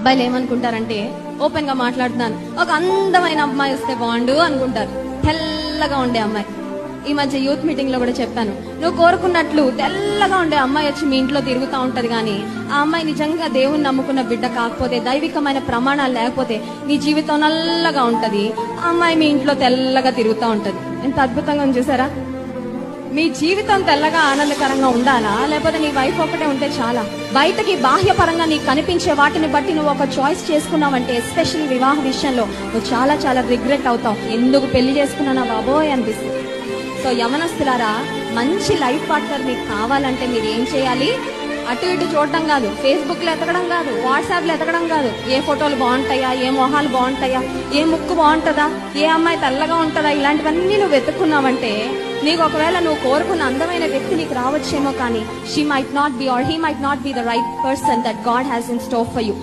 అబ్బాయిలు ఏమనుకుంటారంటే, ఓపెన్ గా మాట్లాడుతున్నాను, ఒక అందమైన అమ్మాయి వస్తే బాగుండు అనుకుంటారు. తెల్లగా ఉండే అమ్మాయి. ఈ మధ్య యూత్ మీటింగ్ లో కూడా చెప్పాను, నువ్వు కోరుకున్నట్లు తెల్లగా ఉండే అమ్మాయి వచ్చి మీ ఇంట్లో తిరుగుతూ ఉంటది, కానీ ఆ అమ్మాయి నిజంగా దేవుని నమ్ముకున్న బిడ్డ కాకపోతే, దైవికమైన ప్రమాణాలు లేకపోతే నీ జీవితం నల్లగా ఉంటది. ఆ అమ్మాయి మీ ఇంట్లో తెల్లగా తిరుగుతూ ఉంటది. ఎంత అద్భుతంగా ఉంది చూసారా? మీ జీవితం తెల్లగా ఆనందకరంగా ఉండాలా, లేకపోతే నీ వైఫ్ ఒకటే ఉంటే చాలా? బయటకి బాహ్యపరంగా నీకు కనిపించే వాటిని బట్టి నువ్వు ఒక చాయిస్ చేసుకున్నావంటే, ఎస్పెషల్లీ వివాహ విషయంలో నువ్వు చాలా చాలా రిగ్రెట్ అవుతావు. ఎందుకు పెళ్లి చేసుకున్నానా బాబోయ్ అనిపిస్తుంది. సో యమనస్తులారా, మంచి లైఫ్ పార్ట్నర్ మీకు కావాలంటే మీరు ఏం చేయాలి? అటు ఇటు చూడటం కాదు, ఫేస్బుక్ లో ఎతకడం కాదు, వాట్సాప్ లో ఎతకడం కాదు, ఏ ఫోటోలు బాగుంటాయా, ఏ మొహాలు బాగుంటాయా, ఏ ముక్కు బాగుంటుందా, ఏ అమ్మాయి తెల్లగా ఉంటుందా, ఇలాంటివన్నీ నువ్వు వెతుక్కున్నావంటే నీకు ఒకవేళ నువ్వు కోరుకున్న అందమైన వ్యక్తి నీకు రావచ్చేమో, కానీ she might not be or he might not be the right person that God has in store for you.